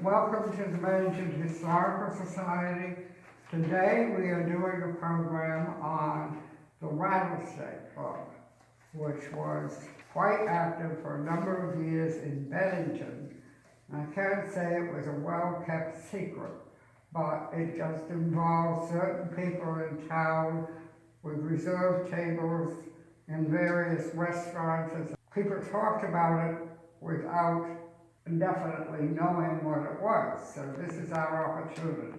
Welcome to the Bennington Historical Society. Today we are doing a program on the Rattlesnake Club, which was quite active for a number of years in Bennington. I can't say it was a well-kept secret, but it just involved certain people in town with reserved tables in various restaurants. People talked about it without definitely knowing what it was. So this is our opportunity.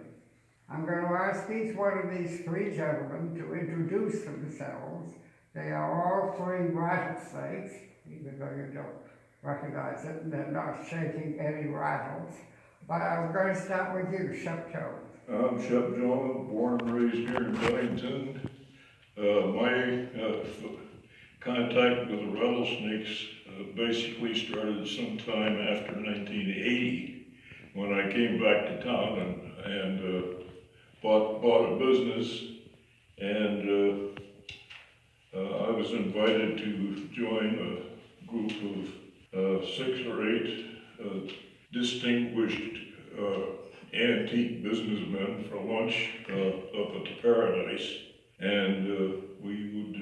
I'm going to ask each one of these three gentlemen to introduce themselves. They are all three rattlesnakes, even though you don't recognize it, and they're not shaking any rattles. But I'm going to start with you, Shep Jones. I'm Shep Jones, born and raised here in Bennington. My contact with the rattlesnakes basically started sometime after 1980, when I came back to town and bought a business, and I was invited to join a group of 6 or 8 distinguished antique businessmen for lunch up at the Paradise, and we would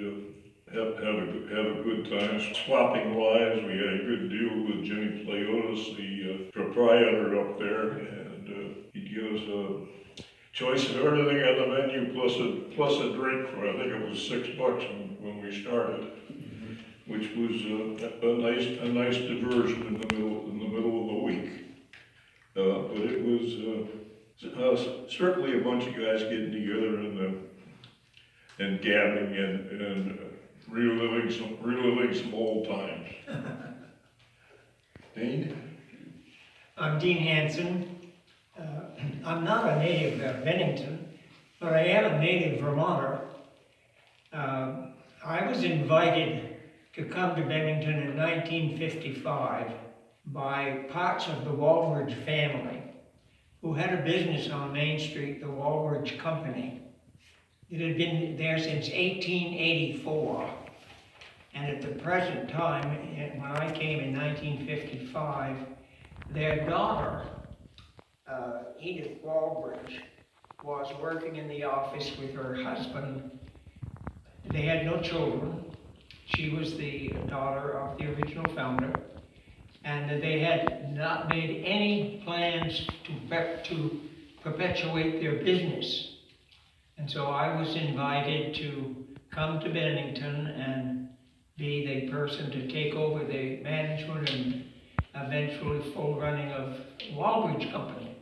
have a good time swapping lives. We had a good deal with Jimmy Playotis, the proprietor up there, and he'd give us a choice of everything on the menu plus a drink for, I think it was $6 when we started, which was a nice diversion in the middle of the week. But it was certainly a bunch of guys getting together and gabbing and reliving some old times. Dean? I'm Dean Hanson. I'm not a native of Bennington, but I am a native Vermonter. I was invited to come to Bennington in 1955 by parts of the Walbridge family, who had a business on Main Street, the Walbridge Company. It had been there since 1884, and at the present time, when I came in 1955, their daughter, Edith Walbridge, was working in the office with her husband. They had no children. She was the daughter of the original founder, and they had not made any plans to perpetuate their business. And so I was invited to come to Bennington and be the person to take over the management and eventually full running of Walbridge Company.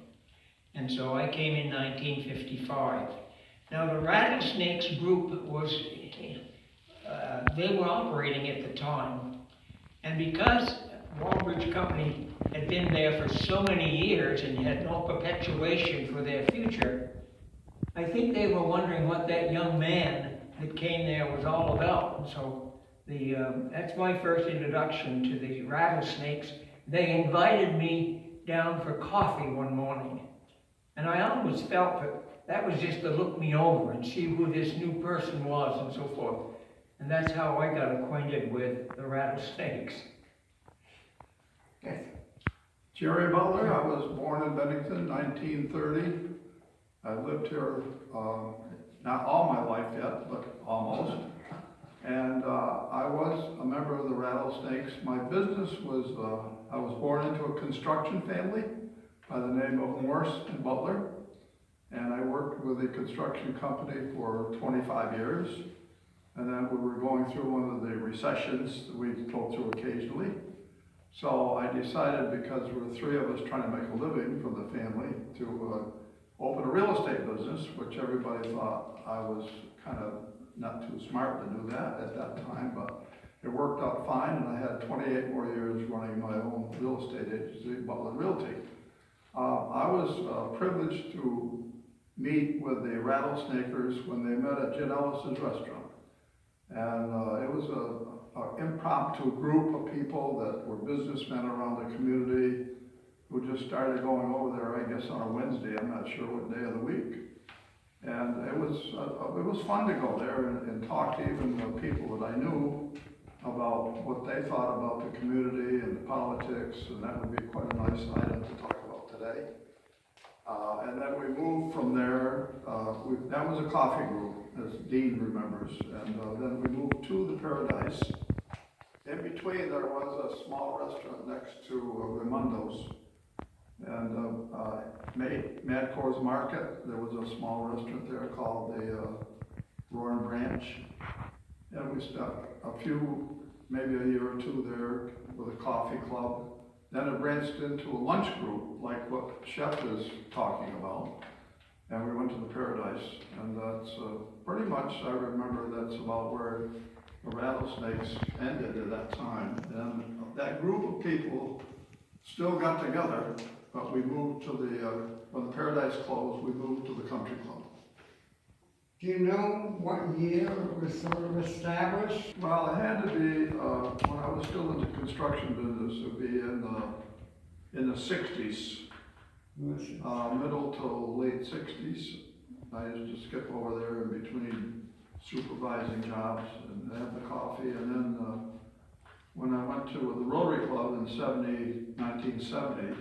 And so I came in 1955. Now the Rattlesnakes group was, they were operating at the time. And because Walbridge Company had been there for so many years and had no perpetuation for their future, I think they were wondering what that young man that came there was all about. And so that's my first introduction to the Rattlesnakes. They invited me down for coffee one morning. And I always felt that was just to look me over and see who this new person was and so forth. And that's how I got acquainted with the Rattlesnakes. Yes. Jerry Butler. I was born in Bennington, 1930. I lived here, not all my life yet, but almost. And I was a member of the Rattlesnakes. My business was, I was born into a construction family by the name of Morse and Butler. And I worked with a construction company for 25 years. And then we were going through one of the recessions that we go through occasionally. So I decided, because there were 3 of us trying to make a living from the family, to open a real estate business, which everybody thought I was kind of not too smart to do that at that time, but it worked out fine, and I had 28 more years running my own real estate agency, Butler Realty. I was privileged to meet with the Rattlesnakers when they met at Jen Ellis's restaurant. And it was an impromptu group of people that were businessmen around the community who just started going over there, I guess, on a Wednesday. I'm not sure what day of the week. And it was fun to go there and talk to even the people that I knew about what they thought about the community and the politics, and that would be quite a nice item to talk about today. Day. And then we moved from there, that was a coffee group, as Dean remembers, and then we moved to the Paradise. In between, there was a small restaurant next to Raimundo's. And Madcore's Market, there was a small restaurant there called the Roaring Branch. And we spent maybe a year or two there with a coffee club. Then it branched into a lunch group, like what Chef is talking about. And we went to the Paradise, and that's pretty much, I remember that's about where the Rattlesnakes ended at that time. And that group of people still got together, but we moved to when the Paradise closed, we moved to the Country Club. Do you know what year it was sort of established? Well, it had to be, when I was still in the construction business, it would be in the 60s, middle to late 60s. I used to skip over there in between supervising jobs and have the coffee. And then when I went to the Rotary Club in 1970,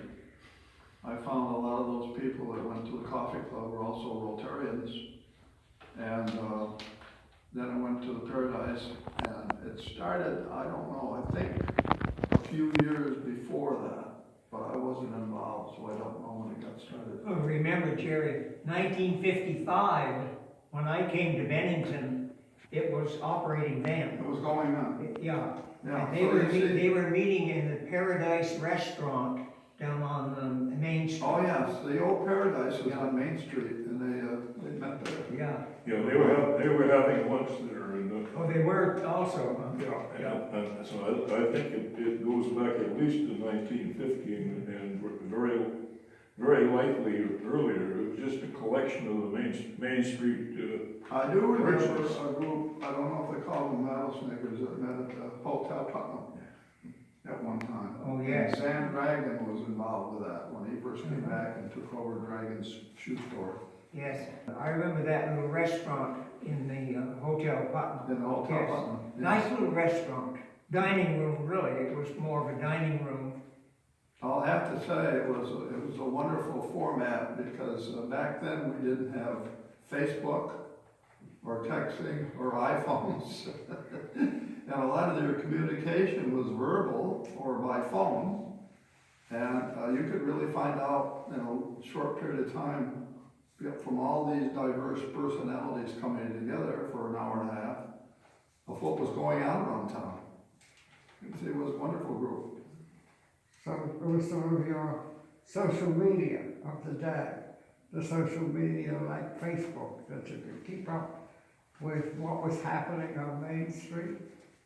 I found a lot of those people that went to the coffee club were also Rotarians. And then I went to the Paradise, and it started, I don't know, I think a few years before that, but I wasn't involved, so I don't know when it got started. Oh, remember, Jerry, 1955, when I came to Bennington, it was operating then. It was going on. Yeah. Yeah, And so they were meeting in the Paradise Restaurant down on Main Street. Oh, yes, the old Paradise was on Main Street, and they met there. Yeah. Yeah, they were having lunch there, and Oh, they were also, huh? yeah, and so I think it goes back at least to 1950, and very likely earlier. It was just a collection of the Main Street. I do remember Richards. a group, I don't know if they called them Rattlesnakers, that met at the Hotel Putnam at one time. Oh, yes. And Sam Dragon was involved with that when he first came back and took over Dragon's shoe store. Yes. I remember that little restaurant in the Hotel Putnam. In the Hotel Yes. Putnam. Yeah. Nice little restaurant. Dining room, really. It was more of a dining room. I'll have to say, it was a wonderful format because back then we didn't have Facebook or texting or iPhones. And a lot of their communication was verbal or by phone. And you could really find out in a short period of time from all these diverse personalities coming together for an hour and a half of what was going on around town. It was a wonderful group. So it was sort of your social media of the day, the social media like Facebook, that you could keep up with what was happening on Main Street.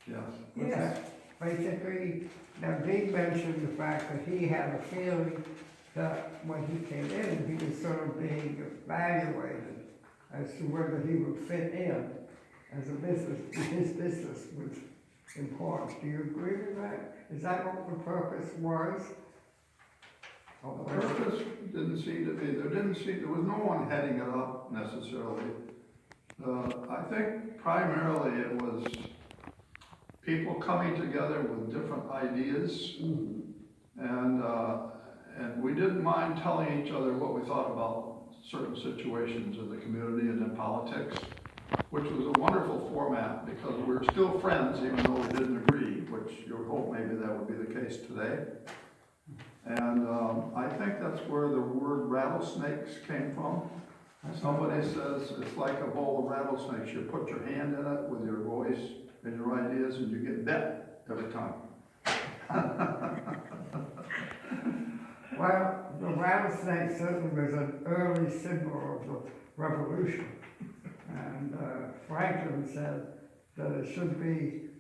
Yes. Was that basically, now Dean mentioned the fact that he had a feeling that when he came in, he was sort of being evaluated as to whether he would fit in as a business, his business was important. Do you agree with that? Is that what the purpose was? The purpose didn't seem to be, there was no one heading it up necessarily. I think primarily it was people coming together with different ideas. And we didn't mind telling each other what we thought about certain situations in the community and in politics, which was a wonderful format because we're still friends even though we didn't agree, which you would hope maybe that would be the case today. And I think that's where the word rattlesnakes came from. Somebody says it's like a bowl of rattlesnakes. You put your hand in it with your voice and your ideas and you get bit every time. Well, the rattlesnake certainly was an early symbol of the revolution. And Franklin said that it should be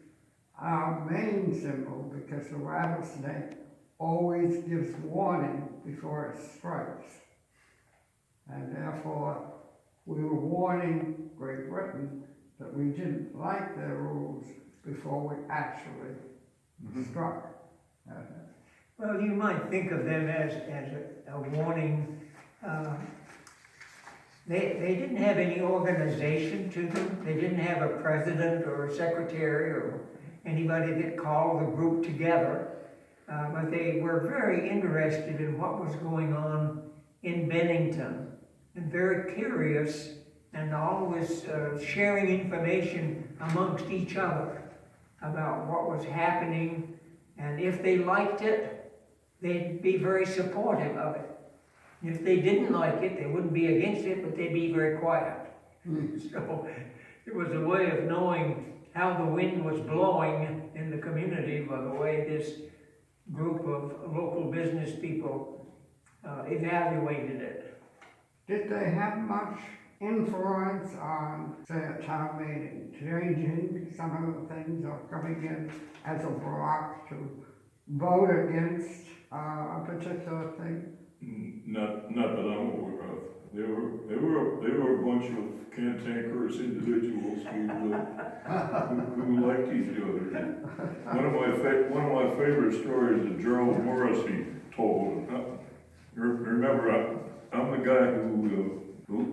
our main symbol because the rattlesnake always gives warning before it strikes. And therefore, we were warning Great Britain that we didn't like their rules before we actually struck. Well, you might think of them as a warning. They didn't have any organization to them. They didn't have a president or a secretary or anybody that called the group together. but they were very interested in what was going on in Bennington and very curious and always sharing information amongst each other about what was happening, and if they liked it, they'd be very supportive of it. If they didn't like it, they wouldn't be against it, but they'd be very quiet. So it was a way of knowing how the wind was blowing in the community by the way this group of local business people evaluated it. Did they have much influence on, say, a town meeting, changing some of the things or coming in as a block to vote against a particular thing? Not that I'm aware of. They were a bunch of cantankerous individuals who liked each other. One of my favorite stories that Gerald Morrissey told. Remember, I'm the guy who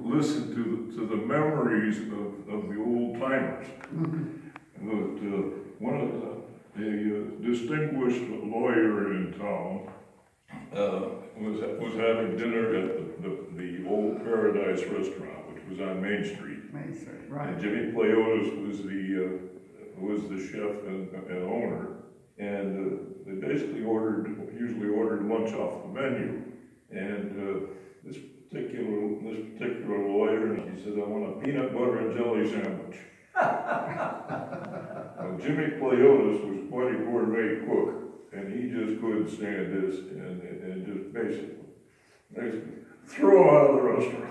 listened to the memories of the old timers. But one of a distinguished lawyer in town was having dinner at the old Paradise Restaurant, which was on Main Street. Main Street, right. And Jimmy Playotis was the chef and owner, and they basically usually ordered lunch off the menu. And this particular lawyer, and he says, "I want a peanut butter and jelly sandwich." Well, Jimmy Playotis was quite a gourmet cook, and he just couldn't stand this, and just basically throw him out of the restaurant.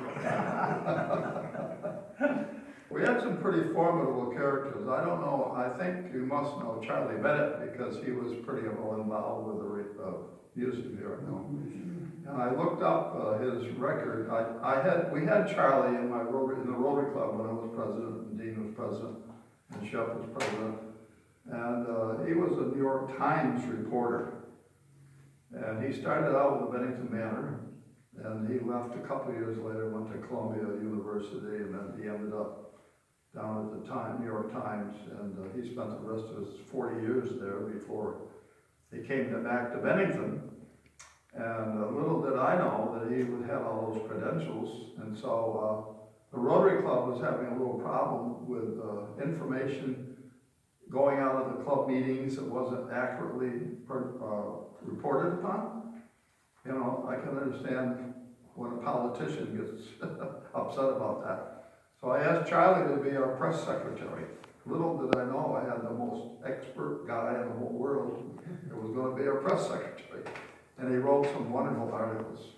We had some pretty formidable characters. I don't know, I think you must know Charlie Bennett because he was pretty well involved with the music there. And I looked up his record. We had Charlie in the Rotary Club when I was president, and Dean was president, and Shep was president. And he was a New York Times reporter. And he started out with the Bennington Manor, and he left a couple of years later, went to Columbia University, and then he ended up down at the New York Times, and he spent the rest of his 40 years there before he came back to Bennington. And little did I know that he would have all those credentials, and so the Rotary Club was having a little problem with information going out of the club meetings that wasn't accurately reported upon. You know, I can understand when a politician gets upset about that. So I asked Charlie to be our press secretary. Little did I know I had the most expert guy in the whole world that was going to be our press secretary. And he wrote some wonderful articles.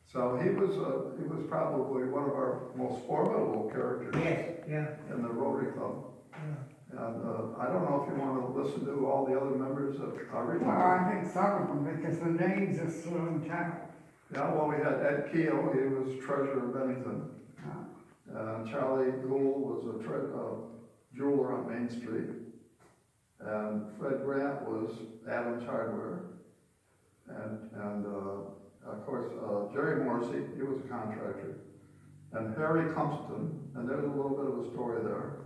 So he was probably one of our most formidable characters in the Rotary Club. Yeah. And I don't know if you want to listen to all the other members of our Well, I think some of them, because the names are still in town. Yeah, well, we had Ed Keel, he was treasurer of Bennington. Charlie Gould was a jeweler on Main Street. And Fred Grant was Adams Hardware. And of course, Jerry Morrissey, he was a contractor. And Harry Compston, and there's a little bit of a story there.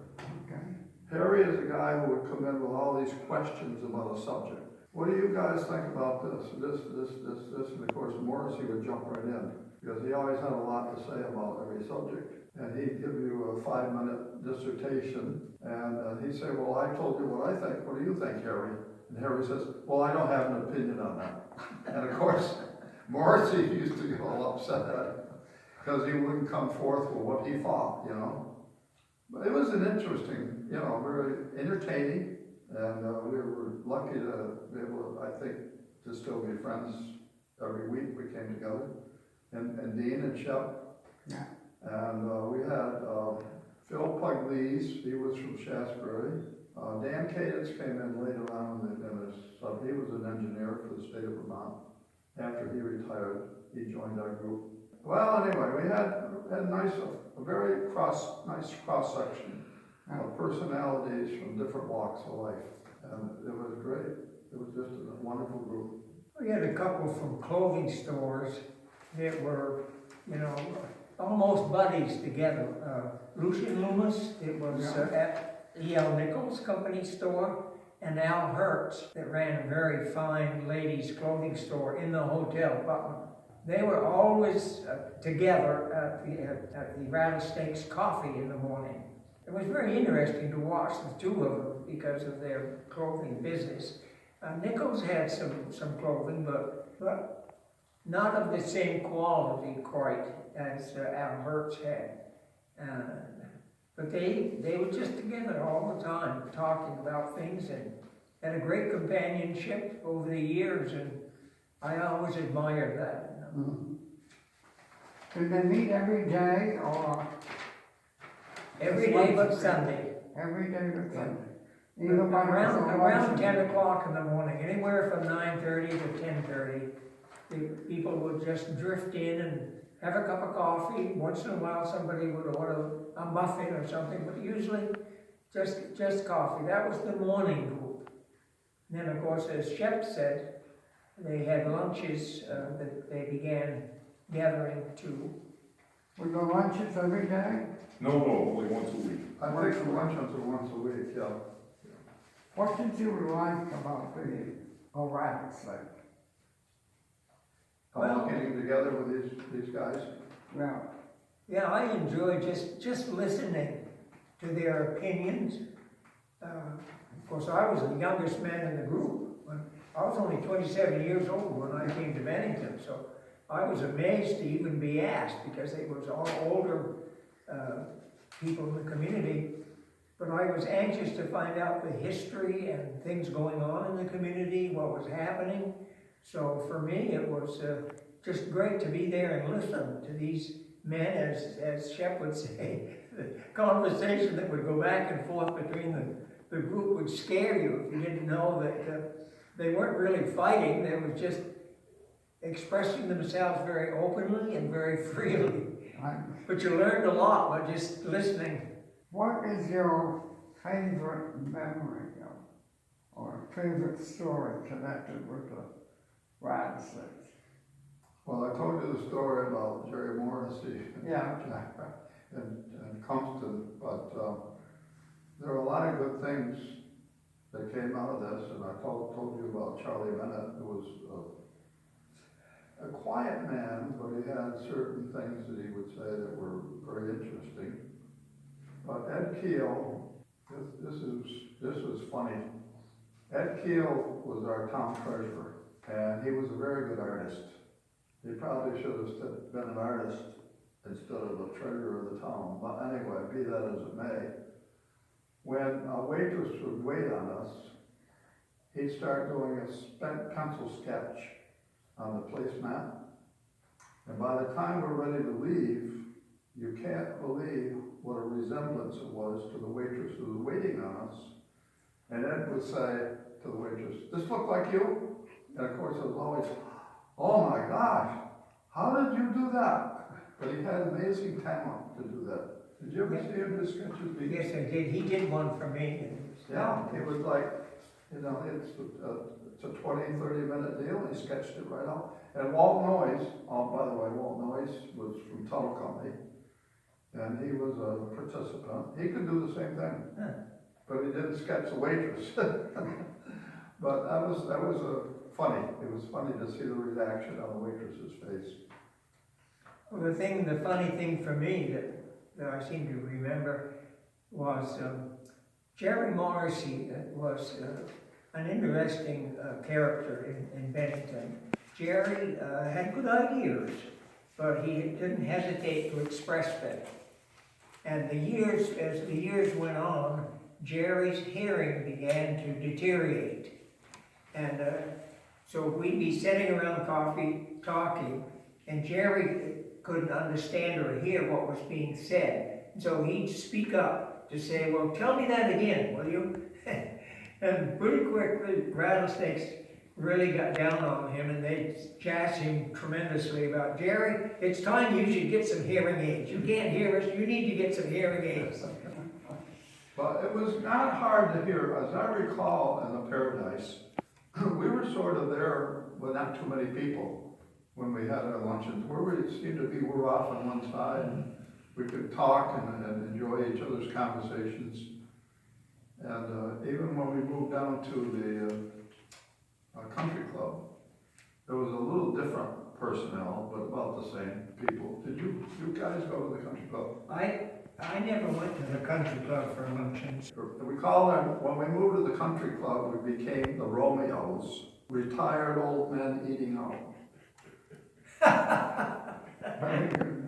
Okay. Harry is a guy who would come in with all these questions about a subject. What do you guys think about this? And of course, Morrissey would jump right in because he always had a lot to say about every subject. And he'd give you a 5-minute dissertation, and he'd say, "Well, I told you what I think. What do you think, Harry?" And Harry says, "Well, I don't have an opinion on that." And of course, Morrissey used to get all upset because he wouldn't come forth with what he thought, you know. But it was an interesting, you know, very entertaining, and we were lucky to be able to, I think, to still be friends. Every week we came together, and Dean and Shep. Yeah. And we had Phil Pugliese, he was from Shasbury. Dan Cadence came in later on so he was an engineer for the state of Vermont. After he retired, he joined our group. Well, anyway, we had a very nice cross-section of personalities from different walks of life. And it was great. It was just a wonderful group. We had a couple from clothing stores that were, you know, almost buddies together. Lucian Loomis, it was at E.L. Nichols' company store, and Al Hertz, that ran a very fine ladies' clothing store in the Hotel Putnam. They were always together at the Rattlesnake's coffee in the morning. It was very interesting to watch the two of them because of their clothing business. Nichols had some clothing, but not of the same quality quite as Al Hertz had. But they were just together all the time, talking about things, and had a great companionship over the years, and I always admired that. Did they meet every day or Every day but Sunday. every day but Sunday? Either one was on Around lunch 10 o'clock in the morning, anywhere from 9:30 to 10:30, the people would just drift in and have a cup of coffee. Once in a while, somebody would order a muffin or something, but usually just coffee. That was the morning group. And then, of course, as Shep said, they had lunches that they began gathering to. Were the lunches every day? No, only once a week. I think the luncheons are once a week, yeah. What did you like about the Rattlesnake? Well- Getting together with these guys. Well, Yeah, I enjoy just listening to their opinions. Of course, I was the youngest man in the group. I was only 27 years old when I came to Bennington, so I was amazed to even be asked because they was all older people in the community. But I was anxious to find out the history and things going on in the community, what was happening. So for me, it was just great to be there and listen to these men, as Shep would say, the conversation that would go back and forth between the group would scare you if you didn't know that they weren't really fighting, they were just expressing themselves very openly and very freely. But you learned a lot by just listening. what is your favorite memory or favorite story connected with the Rattlesnakes? Well, I told you the story about Jerry Morrissey Yeah. and Compton, but there are a lot of good things that came out of this, and I told you about Charlie Bennett, who was a quiet man, but he had certain things that he would say that were very interesting. But Ed Keel, this was funny. Ed Keel was our town treasurer, and he was a very good artist. He probably should have been an artist instead of the treasurer of the town. But anyway, be that as it may, when a waitress would wait on us, he'd start doing a spent pencil sketch on the placemat. And by the time we're ready to leave, you can't believe what a resemblance it was to the waitress who was waiting on us. And Ed would say to the waitress, "This look like you?" And of course it was always, "Oh my gosh, how did you do that?" But he had amazing talent to do that. Did you ever see him do sketches? Yes, I did. He did one for me. And Yeah, it was like, it's a 20, 30-minute deal, he sketched it right out. And Walt Noyes, by the way, Walt Noyes was from Tuttle Company, and he was a participant. He could do the same thing, but he didn't sketch the waitress. But that was funny. It was funny to see the reaction on the waitress's face. Well, the funny thing for me that I seem to remember was Jerry Morrissey was an interesting character in Bennington. Jerry had good ideas, but he didn't hesitate to express them. And as the years went on, Jerry's hearing began to deteriorate. And so we'd be sitting around coffee talking, and Jerry couldn't understand or hear what was being said. So he'd speak up to say, "Well, tell me that again, will you?" And pretty quickly, Rattlesnakes really got down on him, and they jazzed him tremendously about, "Jerry, it's time you should get some hearing aids. You can't hear us, you need to get some hearing aids." But it was not hard to hear. As I recall in the Paradise, we were sort of there with not too many people when we had our luncheons. Where we seemed to be, we were off on one side, and we could talk and enjoy each other's conversations. And even when we moved down to the country club, there was a little different personnel, but about the same people. Did you guys go to the country club? I never went to the country club for functions. We call them, when we moved to the country club, we became the Romeos, retired old men eating out. Very good.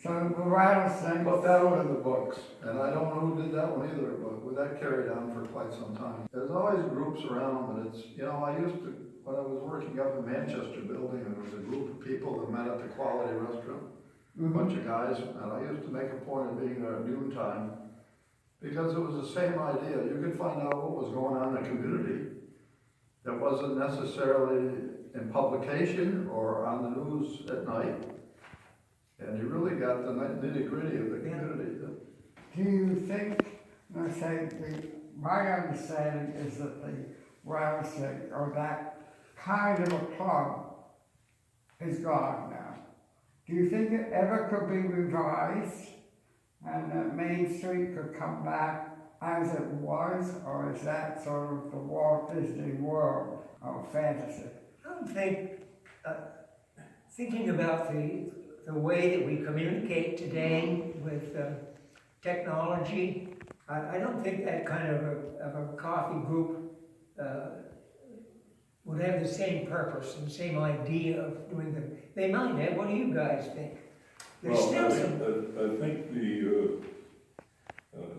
So the rattlesnake. Put that one in the books, and I don't know who did that one either, but that carried on for quite some time. There's always groups around, but it's, I used to, when I was working up in Manchester building, there was a group of people that met at the Quality Restaurant. A bunch of guys, and I used to make a point of being there at noon time, because it was the same idea. You could find out what was going on in the community that wasn't necessarily in publication or on the news at night. And you really got the nitty-gritty of the community. Do you think, let's say, my understanding is that the rattlesnake, or that kind of a club, is gone now. Do you think it ever could be revised and that Main Street could come back as it was, or is that sort of the Walt Disney World of fantasy? I don't think, thinking about the way that we communicate today with technology, I don't think that kind of a coffee group would have the same purpose and the same idea of doing them. They might have. What do you guys think? There's still some. I think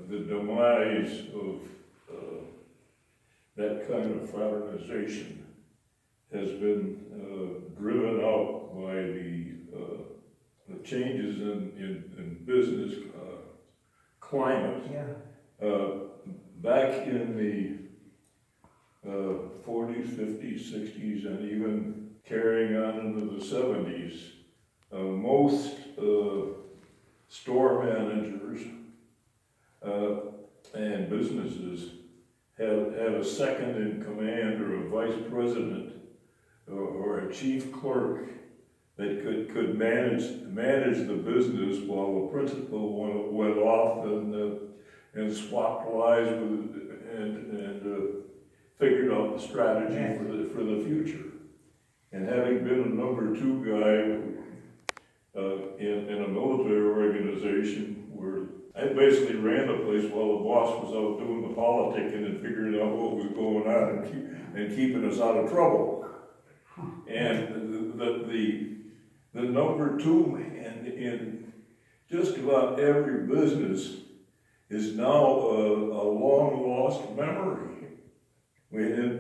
the demise of that kind of fraternization has been driven out by the changes in business climate. Yeah. Back in the 40s, 50s, 60s, and even carrying on into the 70s, most store managers and businesses had a second in command or a vice president or a chief clerk that could manage the business while the principal went off and swapped lies with and figured out the strategy for the future. And having been a number two guy in a military organization where I basically ran the place while the boss was out doing the politicking and figuring out what was going on and keeping us out of trouble. And the number two in just about every business is now a long lost memory. In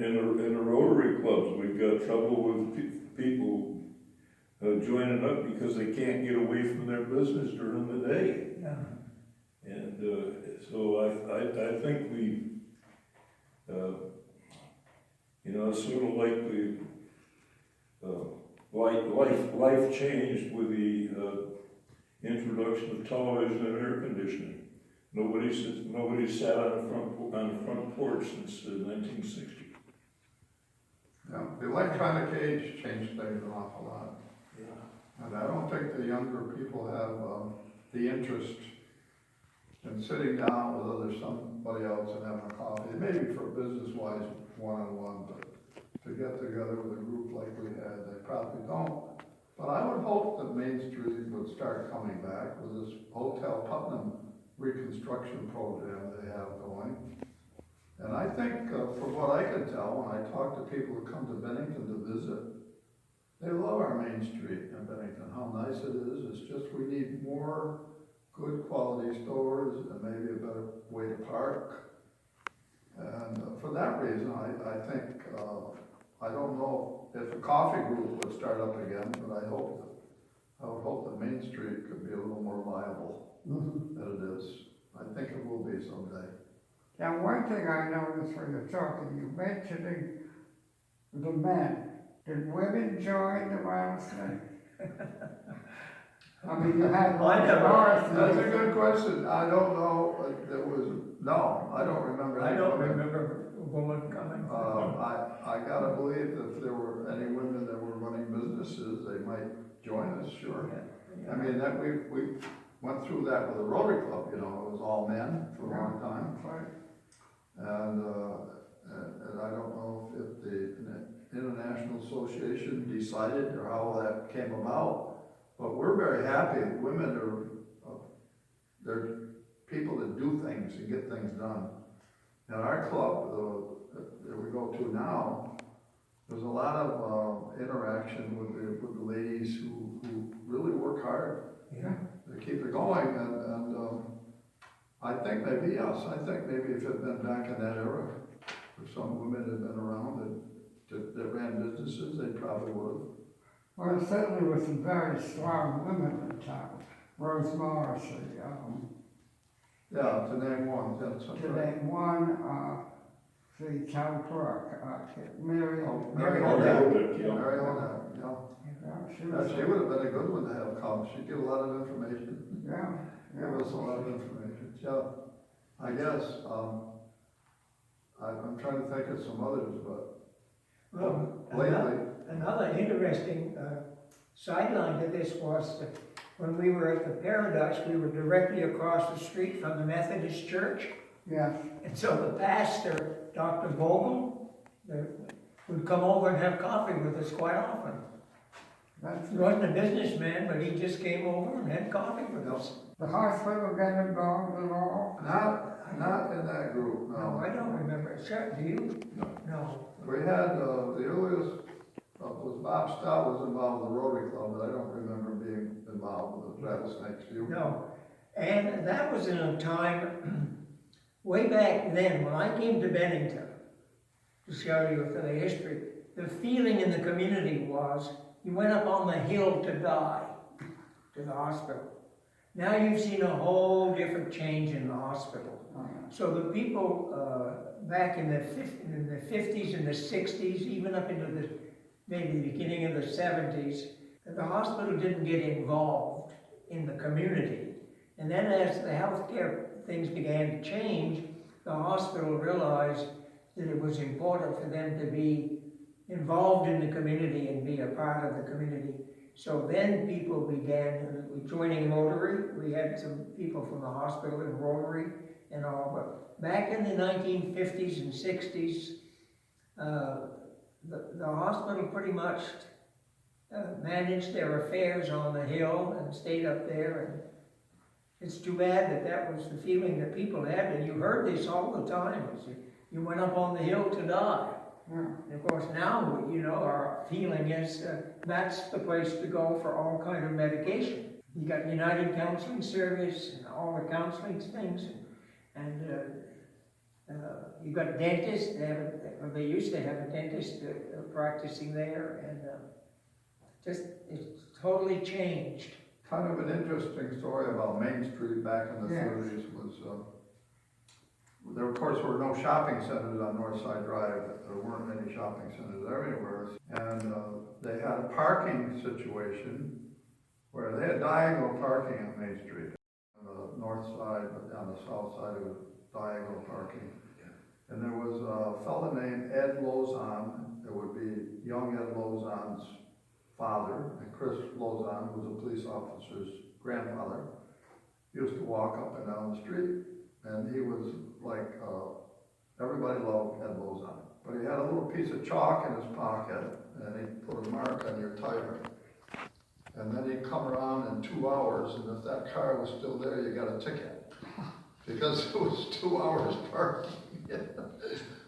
the Rotary clubs, we've got trouble with people joining up because they can't get away from their business during the day. Yeah. And so I think we, sort of like life changed with the introduction of television and air conditioning. Nobody sat on the front porch since 1960. Yeah, the electronic age changed things an awful lot. Yeah. And I don't think the younger people have the interest in sitting down with somebody else and having a coffee, maybe for business-wise one-on-one, but to get together with a group like we had, they probably don't. But I would hope that Main Street would start coming back with this Hotel Putnam reconstruction program they have going. And I think, from what I can tell, when I talk to people who come to Bennington to visit, they love our Main Street in Bennington, how nice it is. It's just we need more good quality stores and maybe a better way to park. And for that reason, I think, I don't know if a coffee group would start up again, but I would hope that Main Street could be a little more viable than it is. I think it will be someday. Now, one thing I noticed when you're talking, you're mentioning the men. Did women join the rattlesnake? I mean, you had That's a good question. I don't know. I don't remember. I don't remember a woman coming. I gotta believe that if there were any women that were running businesses, they might join us, sure. Yeah. I mean, that we went through that with the Rotary Club, it was all men for a long time. Right. And I don't know if the International Association decided or how that came about, but we're very happy. Women are, they're people that do things and get things done. In our club that we go to now, there's a lot of interaction with the ladies who really work hard. Yeah. They keep it going, and I think maybe, yes, I think maybe if it had been back in that era, if some women had been around that ran businesses, they probably would have. Well, there certainly were some very strong women in town. Rose Morrissey, Yeah, to name one, that's to name one, the town clerk, Mary. Mary O'Donnell. O'Donnell, Mary O'Donnell, yeah. Yeah, she Yeah, was, she would have been a good one to have come, she'd give a lot of information, yeah. give us a lot of information, yeah. I guess, I'm trying to think of some others, but Well, lately, another interesting sideline to this was that when we were at the Paradise, we were directly across the street from the Methodist Church. Yes, And so the pastor, Dr. Vogel, would come over and have coffee with us quite often. that's, He wasn't a businessman, but he just came over and had coffee with us. the hospital get involved at all? not in that group, No, I don't remember. Sure, do you? No. No. We had, the earliest, was Bob Stout was involved with the Rotary Club, but I don't remember being involved with the Rattlesnakes. Do you? No. And that was in a time, way back then, when I came to Bennington, to show you the history, the feeling in the community was, you went up on the hill to die, to the hospital. Now you've seen a whole different change in the hospital. So the people back in the 50s and the 60s, even up into maybe the beginning of the 70s, the hospital didn't get involved in the community. And then as the healthcare things began to change, the hospital realized that it was important for them to be involved in the community and be a part of the community. So then people began joining Rotary. We had some people from the hospital in Rotary and all, but back in the 1950s and 60s, the hospital pretty much managed their affairs on the hill and stayed up there. And it's too bad that that was the feeling that people had, and you heard this all the time. You went up on the hill to die. Yeah. And of course now, you know, our feeling is that's the place to go for all kind of medication. You got United Counseling Service and all the counseling things, and you got dentists. They used to have a dentist practicing there, and just it's totally changed. Kind of an interesting story about Main Street back in the Yes. 30s was, there of course were no shopping centers on Northside Drive. There weren't any shopping centers anywhere. And they had a parking situation where they had diagonal parking on Main Street. On the north side, but on the south side it was diagonal parking. And there was a fellow named Ed Lozon. It would be young Ed Lozon's father, and Chris Lozon, who was a police officer's grandfather, used to walk up and down the street. And he was like, everybody loved Ed Lozon. But he had a little piece of chalk in his pocket, and he put a mark on your tire. And then he'd come around in 2 hours, and if that car was still there, you got a ticket. Because it was 2 hours parking.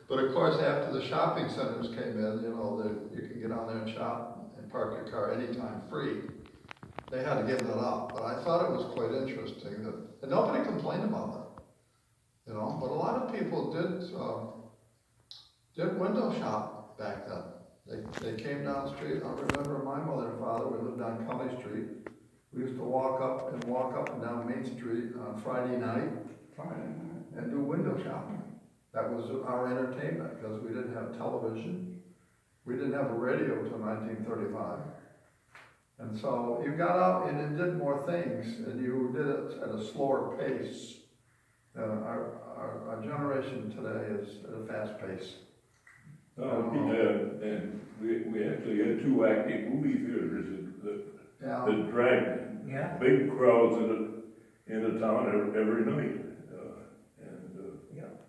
But of course, after the shopping centers came in, you know, you could get on there and shop and park your car anytime free. They had to give that up. But I thought it was quite interesting that, and nobody complained about it. You know, but a lot of people did window shop back then. They came down the street. I remember my mother and father, we lived on Cully Street. We used to walk up and down Main Street on Friday night and do window shopping. That was our entertainment because we didn't have television. We didn't have a radio until 1935. And so you got out and you did more things, and you did it at a slower pace. Our generation today is at a fast pace. And we actually had 2 active movie theaters that dragged big crowds into town every night.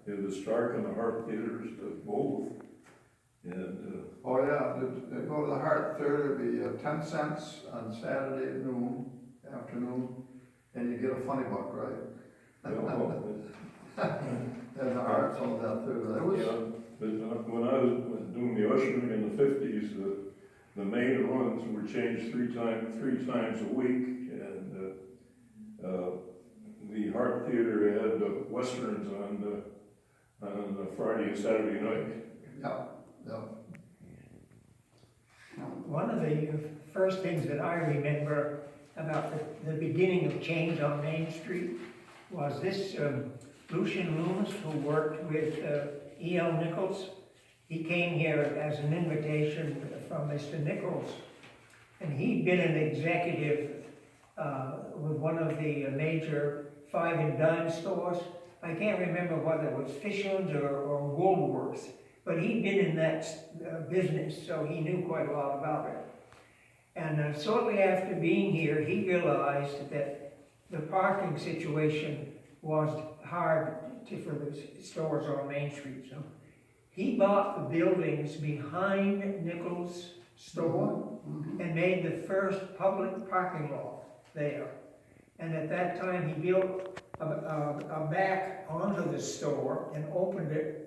the Stark and the Hart Theaters, both. And, Oh, yeah, they go to the Hart Theater, it'd be 10 cents on Saturday at noon, afternoon, and you get a funny buck, right? And the Hart's on that theater. It was, yeah, but when I was doing the ushering in the 50s, the main runs were changed three times a week, and the Hart Theater had westerns on Friday and Saturday night. yeah, yeah. One of the first things that I remember about the beginning of change on Main Street was this Lucian Loomis, who worked with E.L. Nichols. He came here as an invitation from Mr. Nichols, and he'd been an executive with one of the major five and dime stores. I can't remember whether it was Fishman's or Woolworths, but he'd been in that business, so he knew quite a lot about it. And shortly after being here, he realized that the parking situation was hard for the stores on Main Street. So he bought the buildings behind Nichols' store and made the first public parking lot there. And at that time, he built a back onto the store and opened it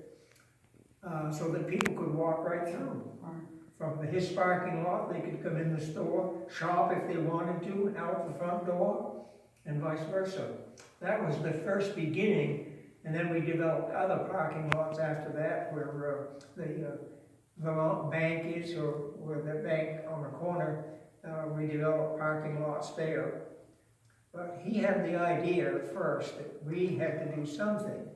so that people could walk right through. From his parking lot, they could come in the store, shop if they wanted to, out the front door, and vice versa. That was the first beginning, and then we developed other parking lots after that, where the Vermont Bank is, or where the bank on the corner, we developed parking lots there. But he had the idea first that we had to do something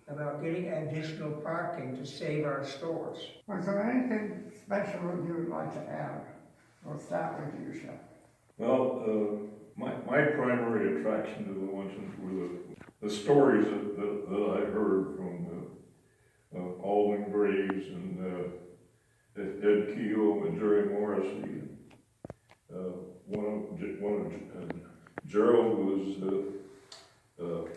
about getting additional parking to save our stores. Was there anything special you would like to add? We'll start with you, Chef. Well, my primary attraction to the luncheons were the stories that I heard from Alden Graves and Ed Keogh and Jerry Morrissey. One of Gerald was, of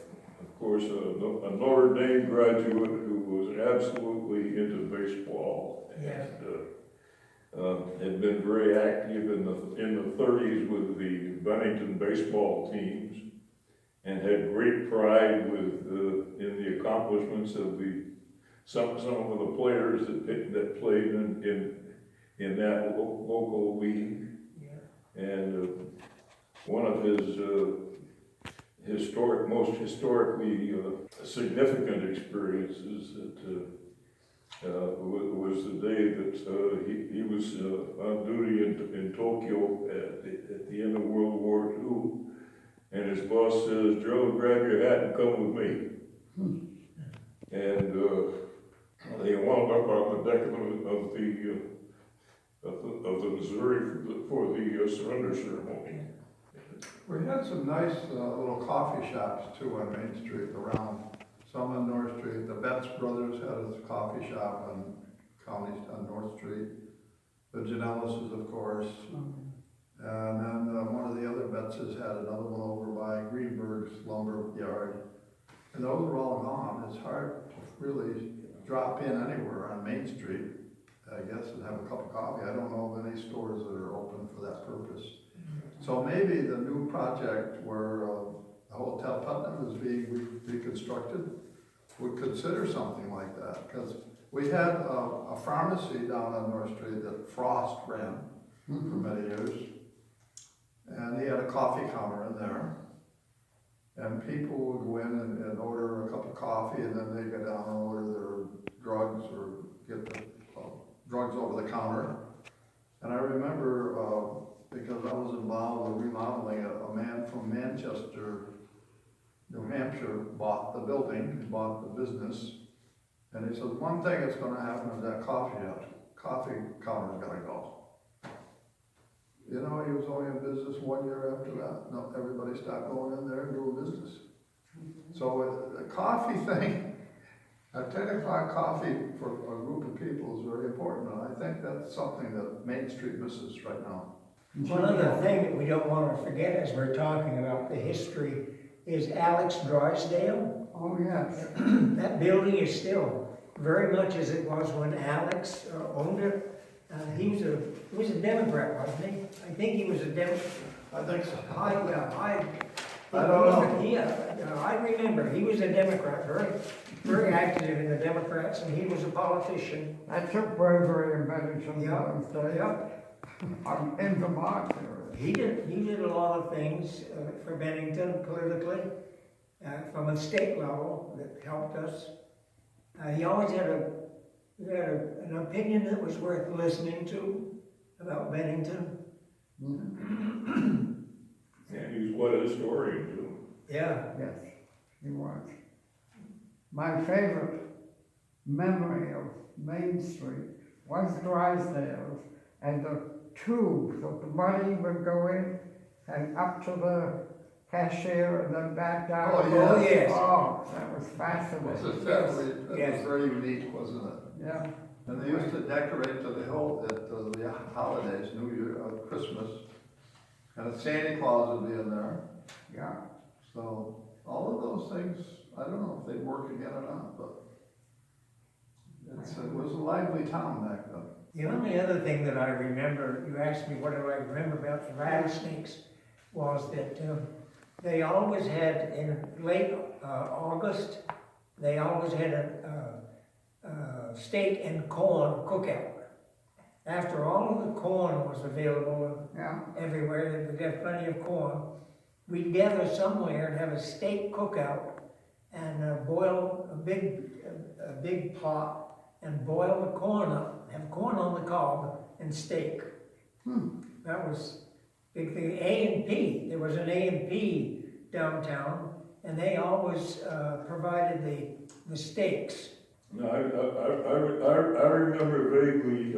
course, a Notre Dame graduate who was absolutely into baseball. Yes. And had been very active in the 30s with the Bennington baseball teams, and had great pride in the accomplishments of some of the players that played in that local league. Yeah. And one of his most historically significant experiences was the day that he was on duty in Tokyo at the end of World War II, and his boss says, "Joe, grab your hat and come with me." And they wound up on the deck of the Missouri for the surrender ceremony. We had some nice little coffee shops too on Main Street around, some on North Street. The Betts brothers had a coffee shop on North Street. The Janellises, of course. And then one of the other Bettses had another one over by Greenberg's lumber yard. And those are all gone. It's hard to really drop in anywhere on Main Street, I guess, and have a cup of coffee. I don't know of any stores that are open for that purpose. So maybe the new project where the Hotel Putnam is being reconstructed would consider something like that. Because we had a pharmacy down on North Street that Frost ran for many years. And he had a coffee counter in there. And people would go in and order a cup of coffee, and then they go down and order their drugs or get the drugs over the counter. And I remember, because I was involved with remodeling, a man from Manchester, New Hampshire, bought the building, he bought the business. And he said, one thing that's gonna happen is that coffee counter's gotta go. You know, he was only in business 1 year after that. No, everybody stopped going in there and doing business. So the coffee thing, at 10 o'clock coffee for a group of people is very important. And I think that's something that Main Street misses right now. One other thing that we don't want to forget as we're talking about the history is Alex Drysdale. Oh, yes. That building is still very much as it was when Alex owned it. He was a Democrat, wasn't he? I think he was a Democrat. I think so. I don't know. I remember, he was a Democrat, very active in the Democrats, and he was a politician. That took bravery in Bennington those days. Yep. I'm in Vermont area. He did a lot of things for Bennington politically, from a state level that helped us. He always had an opinion that was worth listening to about Bennington. And he's what a historian too. Yeah. Yes, he was. My favorite memory of Main Street was Drysdale's and the tubes that the money would go in and up to the cashier and then back down. Oh, yes. Oh, that was It was fascinating. that was very unique, wasn't it? Yeah, And they used to decorate to the hill at the holidays, New Year, Christmas. And a Santa Claus would be in there. yeah. So all of those things, I don't know if they'd work again or not, but it was a lively town back then. The only other thing that I remember, you asked me what do I remember about the rattlesnakes, was that they always had, in late August, they always had a steak and corn cookout. After all of the corn was available Yeah, everywhere, that we'd have plenty of corn, we'd gather somewhere and have a steak cookout and boil a big pot and boil the corn up, have corn on the cob and steak. That was big thing. A&P, there was an A&P downtown, and they always provided the steaks. No, I remember vaguely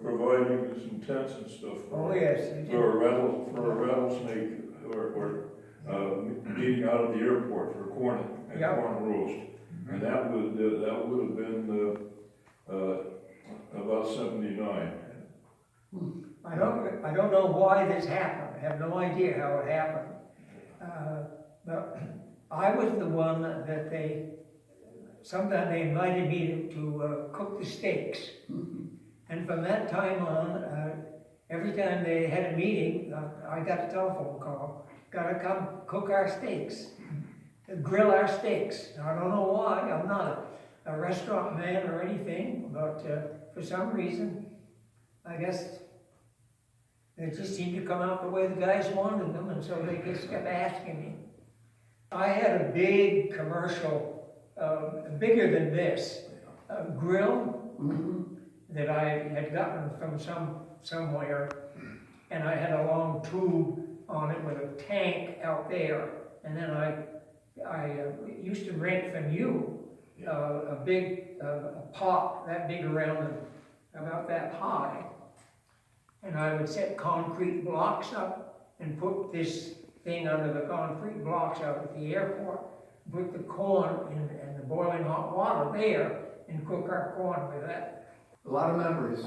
providing some tents and stuff. Oh yes, you did. For a rattlesnake or meeting out at the airport for corn and Yep. corn roast, and that would have been about 79. I don't know why this happened. I have no idea how it happened. But I was the one that sometime they invited me to cook the steaks. And from that time on, every time they had a meeting, I got a telephone call. Gotta come cook our steaks, grill our steaks. I don't know why. I'm not a restaurant man or anything, but for some reason, I guess they just seemed to come out the way the guys wanted them, and so they just kept asking me. I had a big commercial, bigger than this, grill that I had gotten from somewhere, and I had a long tube on it with a tank out there, and then I used to rent from you a big pot that big around about that high, and I would set concrete blocks up and put this thing under the concrete blocks out at the airport, put the corn in the boiling hot water there, and cook our corn with that. A lot of memories.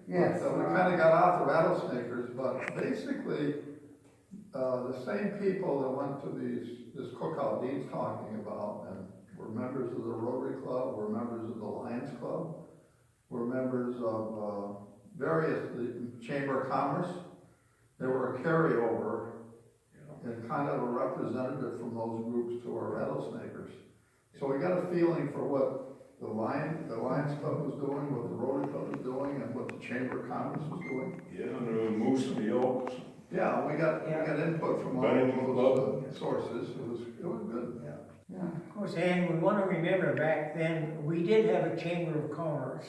yes. So we kind of got off the rattlesnakers, but basically, the same people that went to this cookout Dean's talking about, and were members of the Rotary Club, were members of the Lions Club, were members of the Chamber of Commerce. They were a carryover and kind of a representative from those groups to our rattlesnakers. So we got a feeling for what the Lions Club was doing, what the Rotary Club was doing, and what the Chamber of Commerce was doing. Yeah, and there was Moose and the Elks. Yeah, we got input from all Bennington of those sources. It was good. Yeah. Of course, and we want to remember back then, we did have a Chamber of Commerce,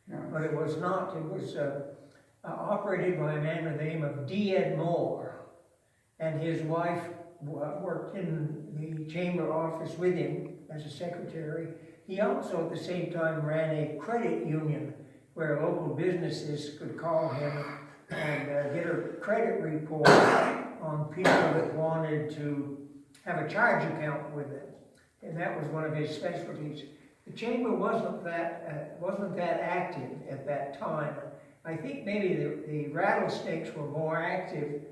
Yeah. but it was operated by a man by the name of D. Ed Moore, and his wife worked in the chamber office with him as a secretary. He also at the same time ran a credit union where local businesses could call him and get a credit report on people that wanted to have a charge account with it. And that was one of his specialties. The chamber wasn't that active at that time. I think maybe the rattlesnakes were more active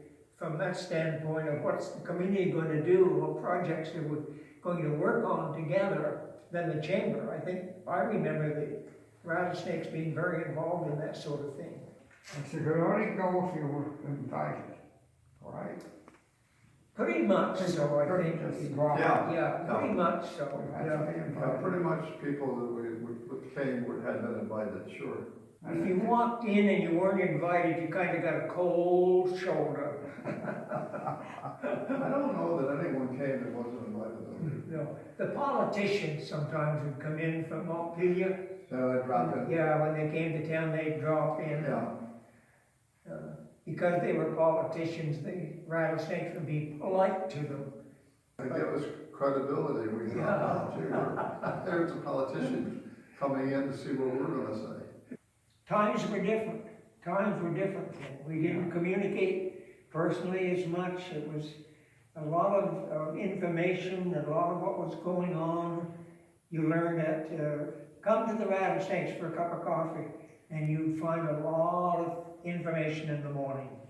from that standpoint of what's the community going to do, what projects they were going to work on together than the chamber. I remember the Rattlesnakes being very involved in that sort of thing. But you could only go if you were invited, right? Pretty much so, I Couldn't think. just go out. Yeah, pretty much so, You had yeah. to be Yeah, invited. pretty much people that we came had been invited, sure. If you walked in and you weren't invited, you kind of got a cold shoulder. I don't know that anyone came that wasn't invited, though. No, the politicians sometimes would come in from Montpelier. Yeah, they dropped in. Yeah, when they came to town, they'd drop in. Yeah. Because they were politicians, the Rattlesnakes would be polite to them. I think it was credibility we got, too. There's a politician coming in to see what we're gonna say. Times were different. Times were different then. We didn't communicate personally as much. It was a lot of information, a lot of what was going on. You learn that, come to the Rattlesnakes for a cup of coffee, and you find a lot of information in the morning.